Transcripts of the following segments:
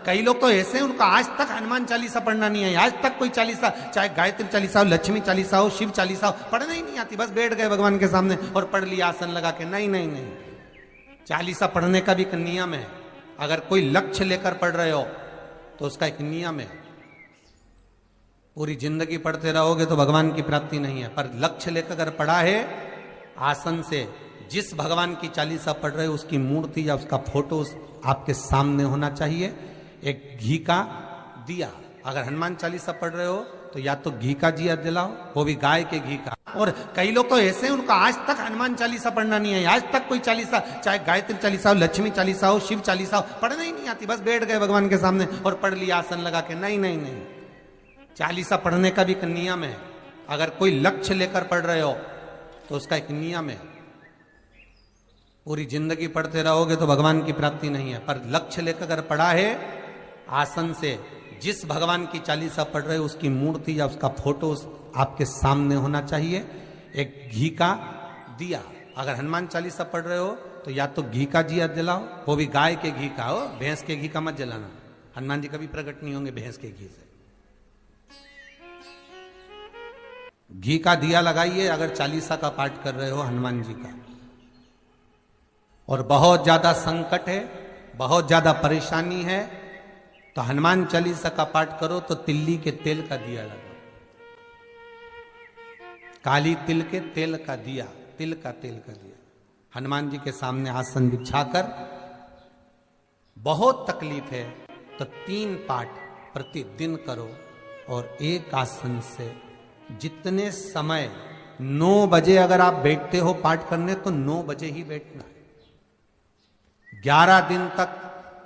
कई लोग तो ऐसे हैं उनका आज तक हनुमान चालीसा पढ़ना नहीं है, आज तक कोई चालीसा, चाहे गायत्री चालीसा हो, लक्ष्मी चालीसा हो, शिव चालीसा हो, पढ़ना ही नहीं आती, बस बैठ गए भगवान के सामने और पढ़ लिया आसन लगा के। नहीं नहीं नहीं, चालीसा पढ़ने का भी एक नियम है। अगर कोई लक्ष्य लेकर पढ़ रहे हो तो उसका एक नियम है। पूरी जिंदगी पढ़ते रहोगे तो भगवान की प्राप्ति नहीं है, पर लक्ष्य लेकर अगर पढ़ा है आसन से, जिस भगवान की चालीसा पढ़ रहे हो उसकी मूर्ति या उसका फोटो आपके सामने होना चाहिए। एक घी का दिया, अगर हनुमान चालीसा पढ़ रहे हो तो या तो घी का दिया जलाओ, वो भी गाय के घी का। और कई लोग तो ऐसे हैं उनका आज तक हनुमान चालीसा पढ़ना नहीं है, आज तक कोई चालीसा, चाहे गायत्री चालीसा हो, लक्ष्मी चालीसा हो, शिव चालीसा हो, पढ़ना ही नहीं आती, बस बैठ गए भगवान के सामने और पढ़ लिया आसन लगा के। नहीं नहीं नहीं, चालीसा पढ़ने का भी एक नियम है। अगर कोई लक्ष्य लेकर पढ़ रहे हो तो उसका एक नियम है। पूरी जिंदगी पढ़ते रहोगे तो भगवान की प्राप्ति नहीं है, पर लक्ष्य लेकर अगर पढ़ा है आसन से, जिस भगवान की चालीसा पढ़ रहे हो उसकी मूर्ति या उसका फोटो आपके सामने होना चाहिए। एक घी का दिया, अगर हनुमान चालीसा पढ़ रहे हो तो या तो घी का दिया जलाओ, वो भी गाय के घी का हो, भैंस के घी का मत जलाना। हनुमान जी कभी प्रकट नहीं होंगे भैंस के घी से। घी का दिया लगाइए अगर चालीसा का पाठ कर रहे हो हनुमान जी का। और बहुत ज्यादा संकट है, बहुत ज्यादा परेशानी है तो हनुमान चालीसा का पाठ करो तो तिल्ली के तेल का दिया लगाओ, काली तिल के तेल का दिया, तिल का तेल का दिया हनुमान जी के सामने आसन बिछाकर। बहुत तकलीफ है तो 3 पाठ प्रतिदिन करो और एक आसन से जितने समय, 9 बजे अगर आप बैठते हो पाठ करने तो 9 बजे ही बैठना है। 11 दिन तक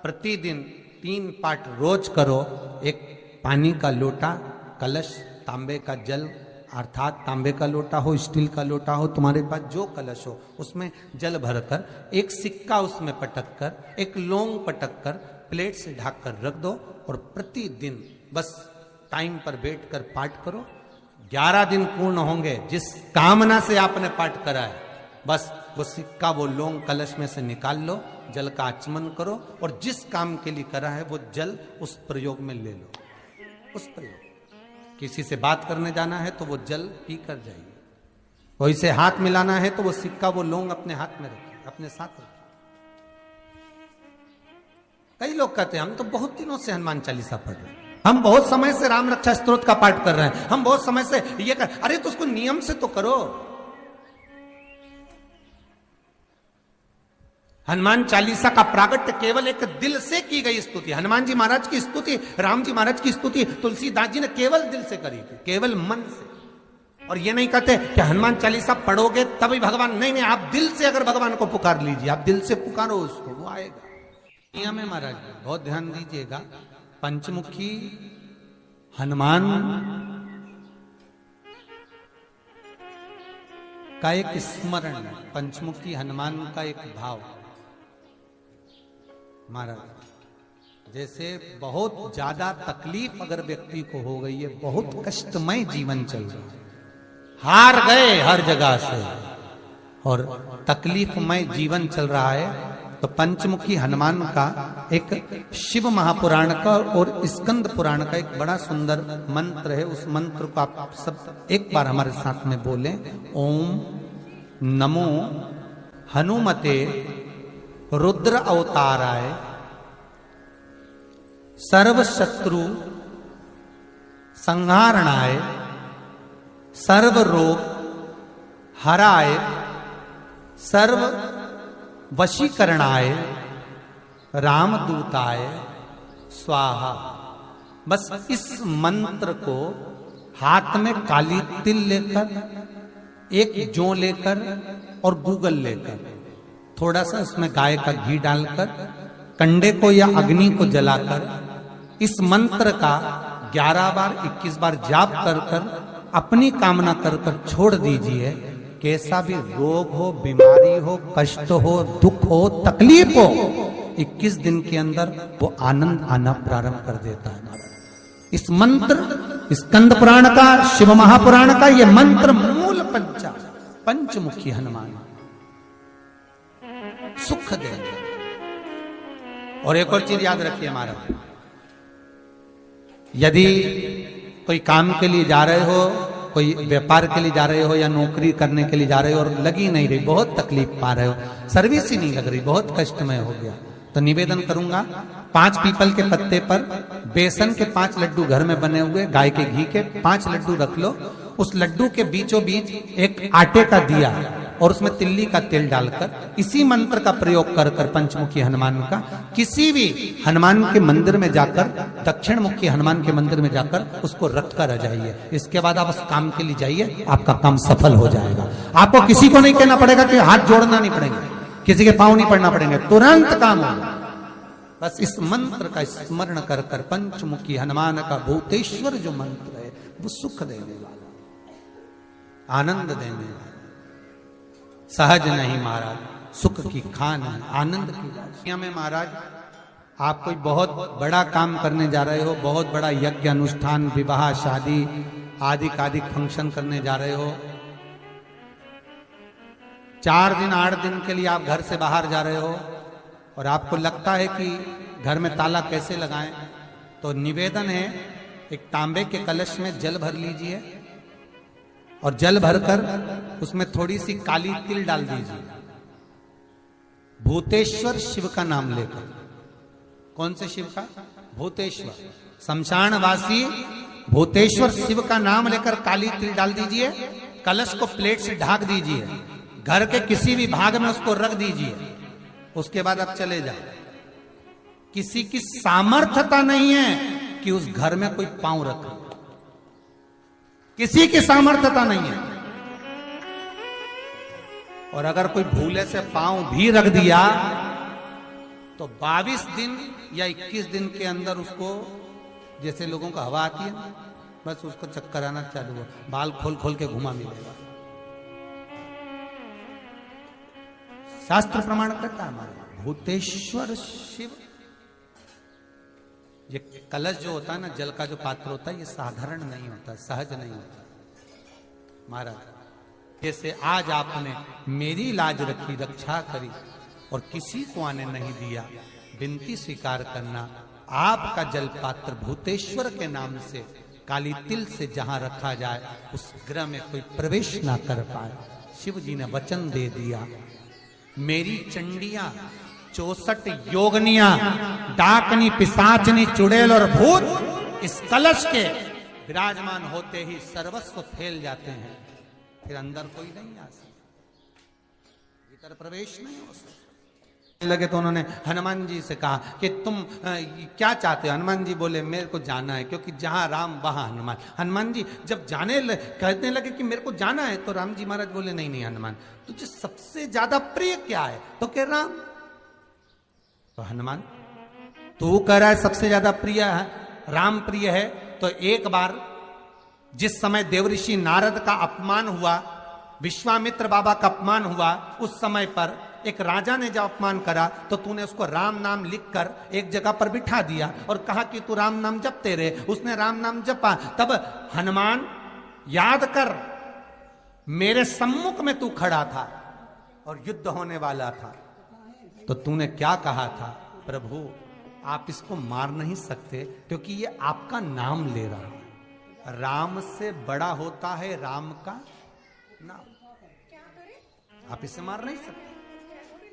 प्रतिदिन 3 पाठ रोज करो। एक पानी का लोटा, कलश, तांबे का जल अर्थात तांबे का लोटा हो, स्टील का लोटा हो, तुम्हारे पास जो कलश हो उसमें जल भरकर, एक सिक्का उसमें पटक कर, एक लौंग पटक कर प्लेट से ढक कर रख दो और प्रतिदिन बस टाइम पर बैठकर पाठ करो। 11 दिन पूर्ण होंगे, जिस कामना से आपने पाठ करा है बस वो सिक्का, वो लौंग कलश में से निकाल लो, जल का आचमन करो और जिस काम के लिए करा है वो जल उस प्रयोग में ले लो। उस प्रयोग, किसी से बात करने जाना है तो वो जल पी कर जाइए, कोई से हाथ मिलाना है तो वो सिक्का, वो लौंग अपने हाथ में रखिए, अपने साथ रखिए। कई लोग कहते हैं हम तो बहुत दिनों से हनुमान चालीसा पढ़ रहे हैं, हम बहुत समय से राम रक्षा स्तोत्र का पाठ कर रहे हैं, हम बहुत समय से ये कर। अरे तो उसको नियम से तो करो। हनुमान चालीसा का प्रागट्य केवल एक दिल से की गई स्तुति। हनुमान जी महाराज की स्तुति, राम जी महाराज की स्तुति तुलसीदास जी ने केवल दिल से करी थी, केवल मन से। और ये नहीं कहते कि हनुमान चालीसा पढ़ोगे तभी भगवान, नहीं नहीं, आप दिल से अगर भगवान को पुकार लीजिए, आप दिल से पुकारो उसको, वो आएगा। नियम है महाराज, बहुत ध्यान दीजिएगा। पंचमुखी हनुमान का एक स्मरण, पंचमुखी हनुमान का एक भाव। महाराज जैसे बहुत ज्यादा तकलीफ अगर व्यक्ति को हो गई है, बहुत कष्टमय जीवन चल रहा है, हार गए हर जगह से और तकलीफमय जीवन चल रहा है, तो पंचमुखी हनुमान का एक शिव महापुराण का और स्कंद पुराण का एक बड़ा सुंदर मंत्र है। उस मंत्र को आप सब एक बार हमारे साथ में बोलें। ओम नमो हनुमते रुद्र अवताराय सर्व शत्रु संहारणाय सर्व रोग हराय सर्व वशीकरणाय रामदूताय स्वाहा। बस इस मंत्र को हाथ में काली तिल लेकर, एक जौ लेकर और गूगल लेकर, थोड़ा सा उसमें गाय का घी डालकर, कंडे को या अग्नि को जलाकर इस मंत्र का 11 बार 21 बार जाप कर कर अपनी कामना कर कर छोड़ दीजिए। कैसा भी रोग हो, बीमारी हो, कष्ट हो, दुख हो, तकलीफ हो, 21 दिन के अंदर वो आनंद आना प्रारंभ कर देता है। इस मंत्र, स्कंद पुराण का, शिव महापुराण का ये मंत्र मूल पंचमुखी हनुमान सुख देंगे। और एक और चीज याद रखिए महाराज, यदि कोई काम के लिए जा रहे हो, कोई व्यापार के लिए जा रहे हो या नौकरी करने के लिए जा रहे हो और लगी नहीं रही, बहुत तकलीफ पा रहे हो, सर्विस ही नहीं लग रही, बहुत कष्टमय हो गया, तो निवेदन करूंगा 5 पीपल के पत्ते पर बेसन के 5 लड्डू घर में बने हुए, गाय के घी के 5 लड्डू रख लो, उस लड्डू के बीचों बीच एक आटे का दिया और उसमें तिल्ली का तेल डालकर इसी मंत्र का प्रयोग कर कर पंचमुखी हनुमान का किसी भी हनुमान के मंदिर में जाकर, दक्षिण मुखी हनुमान के मंदिर में जाकर उसको रख कर आ जाइए। इसके बाद आप उस काम के लिए जाइए, आपका काम सफल हो जाएगा। आपको किसी को नहीं कहना पड़ेगा कि हाथ जोड़ना नहीं पड़ेंगे, किसी के पांव नहीं पड़ना पड़ेंगे, तुरंत काम होगा। बस इस मंत्र का स्मरण कर कर पंचमुखी हनुमान का भूतेश्वर जो मंत्र है वो सुख देने वाला, आनंद देने वाला, सहज नहीं महाराज, सुख की खान है, आनंद की राशियां में। महाराज आप कोई बहुत बड़ा काम करने जा रहे हो, बहुत बड़ा यज्ञ अनुष्ठान, विवाह शादी आदि फंक्शन करने जा रहे हो, 4 दिन 8 दिन के लिए आप घर से बाहर जा रहे हो और आपको लगता है कि घर में ताला कैसे लगाएं, तो निवेदन है एक तांबे के कलश में जल भर लीजिए और जल भरकर उसमें थोड़ी सी काली तिल डाल दीजिए, भूतेश्वर शिव का नाम लेकर। कौन से शिव का? भूतेश्वर, शमशानवासी भूतेश्वर शिव का नाम लेकर काली तिल डाल दीजिए, कलश को प्लेट से ढक दीजिए, घर के किसी भी भाग में उसको रख दीजिए। उसके बाद आप चले जाओ। किसी की सामर्थ्यता नहीं है कि उस घर में कोई पांव रखे, किसी की सामर्थ्यता नहीं है। और अगर कोई भूले से पांव भी रख दिया तो 22 दिन या 21 दिन के अंदर उसको, जैसे लोगों को हवा आती है, बस उसको चक्कर आना चालू हो, बाल खोल खोल के घुमा मिलेगा। शास्त्र प्रमाण करता है हमारे भूतेश्वर शिव। ये कलश जो होता है ना, जल का जो पात्र होता है, ये साधारण नहीं होता, सहज नहीं होता महाराज। जैसे आज आपने मेरी लाज रखी, रक्षा करी और किसी को आने नहीं दिया, विनती स्वीकार करना। आपका जल पात्र भूतेश्वर के नाम से काली तिल से जहां रखा जाए उस गृह में कोई प्रवेश ना कर पाए। शिव जी ने वचन दे दिया, मेरी चंडियां 64 योगनियां, डाकनी, पिशाचनी, चुड़ैल और भूत इस कलश के विराजमान होते ही सर्वस्व फैल जाते हैं, फिर अंदर कोई नहीं आ सकता, भीतर प्रवेश नहीं हो सकता। लगे तो उन्होंने हनुमान जी से कहा कि तुम क्या चाहते हो? हनुमान जी बोले मेरे को जाना है, क्योंकि जहां राम वहां हनुमान। हनुमान जी जब कहने लगे कि मेरे को जाना है, तो राम जी महाराज बोले नहीं नहीं हनुमान, तुझे सबसे ज्यादा प्रिय क्या है? तो कह राम। तो हनुमान तू कह रहा है सबसे ज्यादा प्रिय है राम, प्रिय है, तो एक बार जिस समय देवऋषि नारद का अपमान हुआ, विश्वामित्र बाबा का अपमान हुआ, उस समय पर एक राजा ने जब अपमान करा तो तूने उसको राम नाम लिखकर एक जगह पर बिठा दिया और कहा कि तू राम नाम जपते रहे। उसने राम नाम जपा। तब हनुमान याद कर, मेरे सम्मुख में तू खड़ा था और युद्ध होने वाला था, तो तूने क्या कहा था? प्रभु आप इसको मार नहीं सकते क्योंकि ये आपका नाम ले रहा है, राम से बड़ा होता है राम का नाम, आप इसे मार नहीं सकते।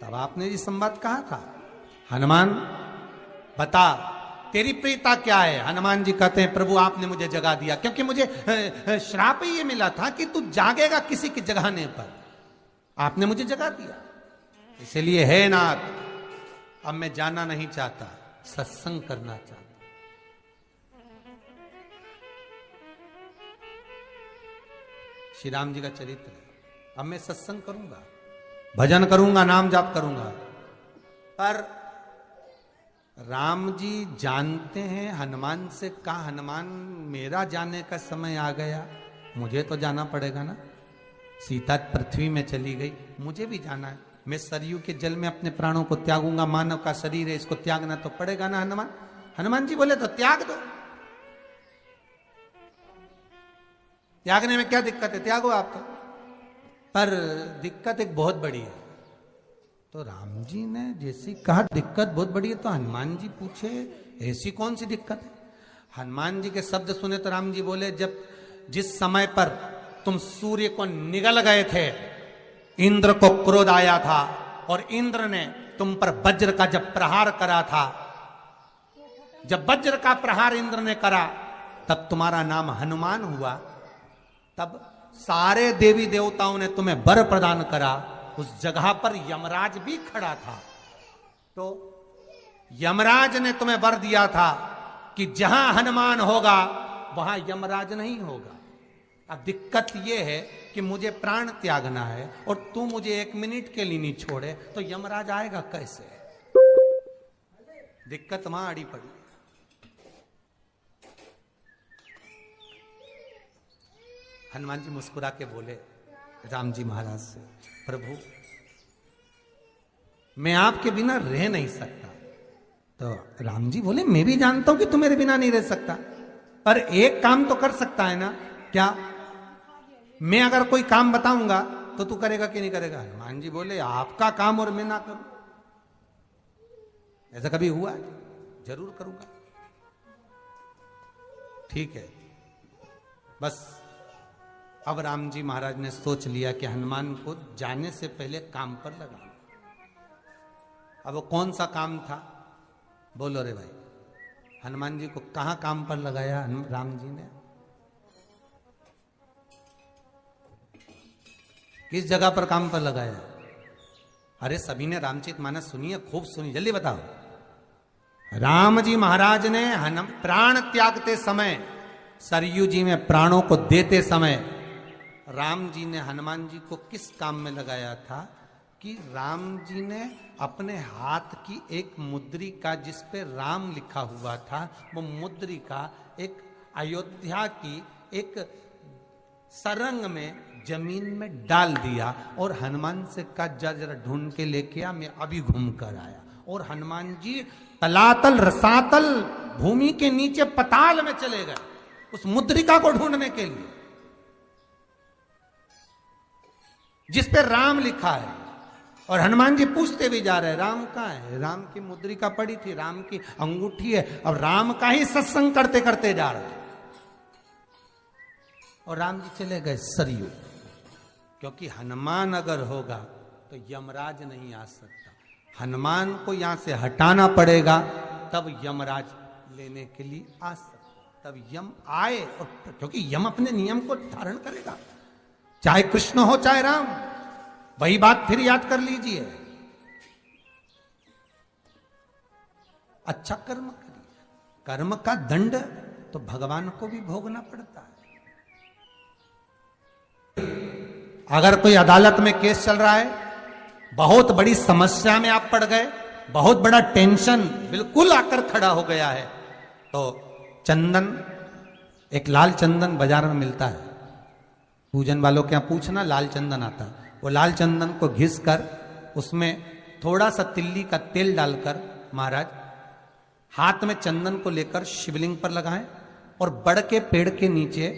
तब आपने ये संवाद कहा था, हनुमान बता तेरी प्रियता क्या है? हनुमान जी कहते हैं प्रभु आपने मुझे जगा दिया, क्योंकि मुझे श्राप ये मिला था कि तू जागेगा किसी की जगाने पर, आपने मुझे जगा दिया, इसलिए है नाथ अब मैं जाना नहीं चाहता, सत्संग करना चाहता। श्री राम जी का चरित्र है, अब मैं सत्संग करूंगा, भजन करूंगा, नाम जाप करूंगा। पर राम जी जानते हैं हनुमान से, कहा हनुमान मेरा जाने का समय आ गया, मुझे तो जाना पड़ेगा ना, सीता पृथ्वी में चली गई, मुझे भी जाना है, मैं सरयू के जल में अपने प्राणों को त्यागूंगा, मानव का शरीर है इसको त्यागना तो पड़ेगा ना हनुमान। हनुमान जी बोले तो त्याग दो, त्यागने में क्या दिक्कत है, त्यागो आप तो। पर दिक्कत एक बहुत बड़ी है। तो राम जी ने जैसी कहा दिक्कत बहुत बड़ी है, तो हनुमान जी पूछे ऐसी कौन सी दिक्कत है? हनुमान जी के शब्द सुने तो राम जी बोले, जब जिस समय पर तुम सूर्य को निगल गए थे, इंद्र को क्रोध आया था और इंद्र ने तुम पर वज्र का जब प्रहार करा था, जब वज्र का प्रहार इंद्र ने करा तब तुम्हारा नाम हनुमान हुआ। तब सारे देवी देवताओं ने तुम्हें वर प्रदान करा। उस जगह पर यमराज भी खड़ा था, तो यमराज ने तुम्हें वर दिया था कि जहां हनुमान होगा वहां यमराज नहीं होगा। अब दिक्कत यह है कि मुझे प्राण त्यागना है और तू मुझे 1 मिनट के लिए नहीं छोड़े, तो यमराज आएगा कैसे? दिक्कत वहां अड़ी पड़ी। हनुमान जी मुस्कुरा के बोले राम जी महाराज से, प्रभु मैं आपके बिना रह नहीं सकता। तो राम जी बोले, मैं भी जानता हूं कि तू मेरे बिना नहीं रह सकता, पर एक काम तो कर सकता है ना। क्या? मैं अगर कोई काम बताऊंगा तो तू करेगा कि नहीं करेगा? हनुमान जी बोले, आपका काम और मैं ना करूं, ऐसा कभी हुआ है? जरूर करूंगा। ठीक है। बस अब राम जी महाराज ने सोच लिया कि हनुमान को जाने से पहले काम पर लगाना। अब वो कौन सा काम था? बोलो रे भाई। हनुमान जी को कहां काम पर लगाया राम जी ने? किस जगह पर काम पर लगाया? अरे सभी ने रामचरितमानस सुनी है, खूब सुनी, जल्दी बताओ। राम जी महाराज ने प्राण त्यागते समय, सरयू जी में प्राणों को देते समय, राम जी ने हनुमान जी को किस काम में लगाया था? कि राम जी ने अपने हाथ की एक मुद्रिका जिस पे राम लिखा हुआ था, वो मुद्रिका एक अयोध्या की एक सरंग में जमीन में डाल दिया और हनुमान से कहा, जा जरा ढूंढ के लेके आ, मैं अभी घूम कर आया। और हनुमान जी तलातल रसातल भूमि के नीचे पताल में चले गए उस मुद्रिका को ढूंढने के लिए जिस पे राम लिखा है। और हनुमान जी पूछते भी जा रहे, राम कहाँ है? राम की मुद्रिका पड़ी थी, राम की अंगूठी है, और राम का ही सत्संग करते करते जा रहे। और राम जी चले गए सरयू, क्योंकि हनुमान अगर होगा तो यमराज नहीं आ सकता। हनुमान को यहां से हटाना पड़ेगा, तब यमराज लेने के लिए आ सकता। तब यम आए, और क्योंकि यम अपने नियम को धारण करेगा, चाहे कृष्ण हो चाहे राम। वही बात फिर याद कर लीजिए, अच्छा कर्म करिए, कर्म का दंड तो भगवान को भी भोगना पड़ता है। अगर कोई अदालत में केस चल रहा है, बहुत बड़ी समस्या में आप पड़ गए, बहुत बड़ा टेंशन बिल्कुल आकर खड़ा हो गया है, तो चंदन, एक लाल चंदन बाजार में मिलता है, पूजन वालों के यहां पूछना, लाल चंदन आता है। वो लाल चंदन को घिस कर उसमें थोड़ा सा तिल्ली का तेल डालकर महाराज हाथ में चंदन को लेकर शिवलिंग पर लगाएं और बड़ के पेड़ के नीचे,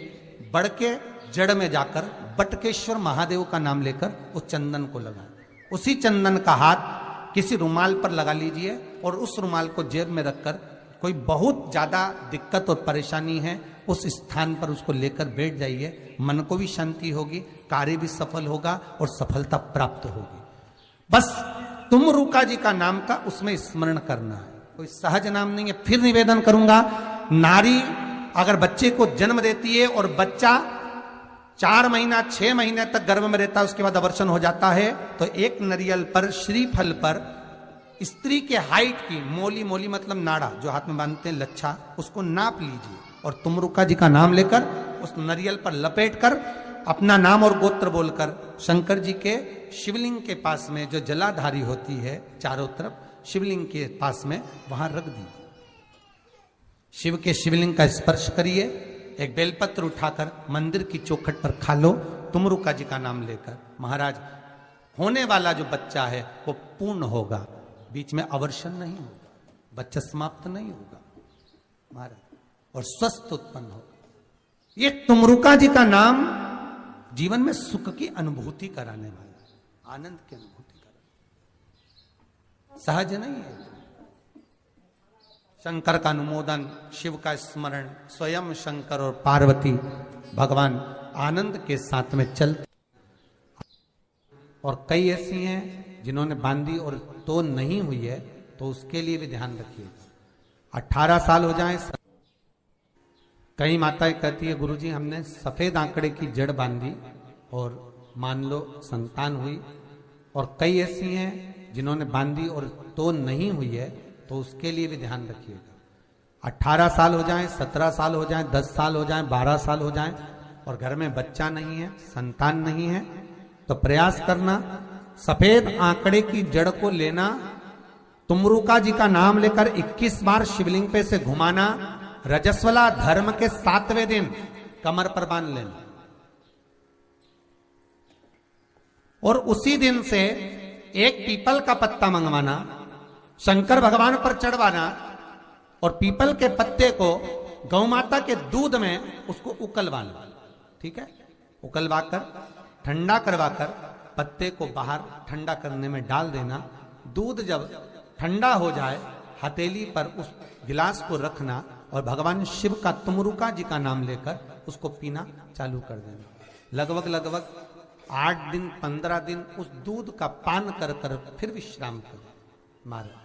बड़ के जड़ में जाकर बटकेश्वर महादेव का नाम लेकर उस चंदन को लगाएं। उसी चंदन का हाथ किसी रुमाल पर लगा लीजिए और उस रुमाल को जेब में रखकर, कोई बहुत ज्यादा दिक्कत और परेशानी है उस स्थान पर उसको लेकर बैठ जाइए, मन को भी शांति होगी, कार्य भी सफल होगा और सफलता प्राप्त होगी। बस तुमरुका जी का नाम का उसमें स्मरण करना है, कोई सहज नाम नहीं है। फिर निवेदन करूंगा, नारी अगर बच्चे को जन्म देती है और बच्चा 4 महीना 6 महीने तक गर्भ में रहता है, उसके बाद अवर्षण हो जाता है, तो एक नारियल पर, श्रीफल पर स्त्री के हाइट की मोली, मोली मतलब नाड़ा जो हाथ में बांधते हैं, लच्छा, उसको नाप लीजिए और तुमरुका जी का नाम लेकर उस नारियल पर लपेट कर अपना नाम और गोत्र बोलकर शंकर जी के शिवलिंग के पास में जो जलाधारी होती है चारों तरफ शिवलिंग के पास में, वहां रख दीजिए। शिव के शिवलिंग का स्पर्श करिए, एक बेलपत्र उठाकर मंदिर की चौखट पर खा लो, तुमरुका जी का नाम लेकर। महाराज होने वाला जो बच्चा है वो पूर्ण होगा, बीच में अवर्षण नहीं होगा, बच्चा समाप्त नहीं होगा महाराज, और स्वस्थ उत्पन्न होगा। ये तुमरुका जी का नाम जीवन में सुख की अनुभूति कराने वाला, आनंद की अनुभूति कराने, सहज नहीं है, शंकर का अनुमोदन, शिव का स्मरण, स्वयं शंकर और पार्वती भगवान आनंद के साथ में चलते। और कई ऐसी हैं जिन्होंने बांधी और तो नहीं हुई है, तो उसके लिए भी ध्यान रखिए। 18 साल हो जाए। कई माताएं कहती है गुरुजी हमने सफेद आंकड़े की जड़ बांधी और मान लो संतान हुई। और कई ऐसी हैं जिन्होंने बांधी और तो नहीं हुई है, तो उसके लिए भी ध्यान रखिएगा। 18 साल हो जाए, 17 साल हो जाए, 10 साल हो जाए, 12 साल हो जाए और घर में बच्चा नहीं है, संतान नहीं है, तो प्रयास करना सफेद आंकड़े की जड़ को लेना, तुमरुका जी का नाम लेकर 21 बार शिवलिंग पे से घुमाना, रजस्वला धर्म के 7वें दिन कमर पर बांध लेना और उसी दिन से एक पीपल का पत्ता मंगवाना, शंकर भगवान पर चढ़वाना और पीपल के पत्ते को गौ माता के दूध में उसको उकलवाना। ठीक है, उकलवाकर ठंडा करवाकर पत्ते को बाहर ठंडा करने में डाल देना। दूध जब ठंडा हो जाए हथेली पर उस गिलास को रखना और भगवान शिव का तुमरुका जी का नाम लेकर उसको पीना चालू कर देना। लगभग 8 दिन 15 दिन उस दूध का पान कर कर फिर विश्राम करें। मारे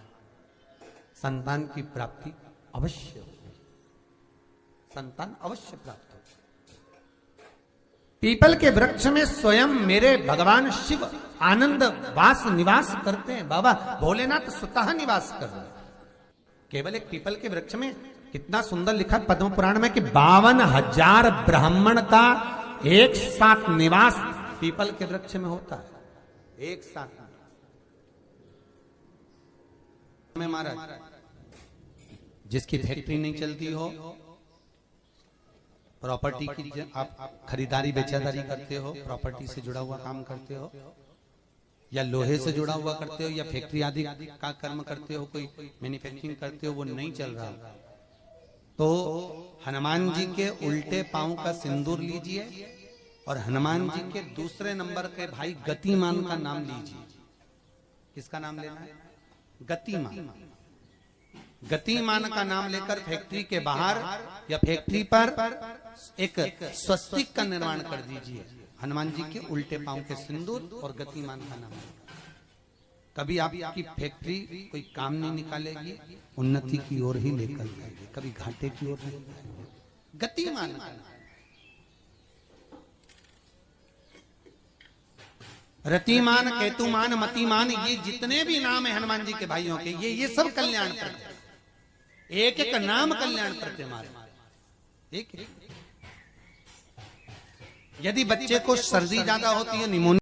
संतान की प्राप्ति अवश्य हो, संतान अवश्य प्राप्त हो। पीपल के वृक्ष में स्वयं मेरे भगवान शिव आनंद वास निवास करते हैं। बाबा भोलेनाथ स्वतः निवास कर रहे हैं। केवल एक पीपल के वृक्ष में कितना सुंदर लिखा पद्म पुराण में कि 52,000 ब्राह्मण का एक साथ निवास पीपल के वृक्ष में होता है। एक साथ में महाराज जिसकी फैक्ट्री नहीं चलती हो, प्रॉपर्टी की आप खरीदारी बेचादारी करते हो, प्रॉपर्टी से जुड़ा हुआ काम करते हो या लोहे से जुड़ा हुआ करते हो या फैक्ट्री आदि का कर्म करते हो, कोई मैन्युफैक्चरिंग करते हो, वो नहीं चल रहा, तो हनुमान जी के उल्टे पांव का सिंदूर लीजिए और हनुमान जी के दूसरे नंबर के भाई गतिमान का नाम लीजिए। किसका नाम लेना है? गतिमान। गतिमान का नाम लेकर फैक्ट्री के बाहर या फैक्ट्री पर एक स्वस्तिक का निर्माण कर दीजिए। हनुमान जी के उल्टे पांव के सिंदूर और गतिमान का नाम। कभी आपकी फैक्ट्री कोई काम नहीं निकालेगी, उन्नति की ओर ही लेकर जाएगी, कभी घाटे की ओर नहीं जाएगी। गतिमान का नाम। रतिमान, केतुमान, मतिमान, ये जितने भी नाम है हनुमान जी के भाइयों के, ये सब कल्याण प्रद। एक एक नाम कल्याण प्रद हमारे। एक यदि बच्चे को सर्दी ज्यादा होती है, निमोनिया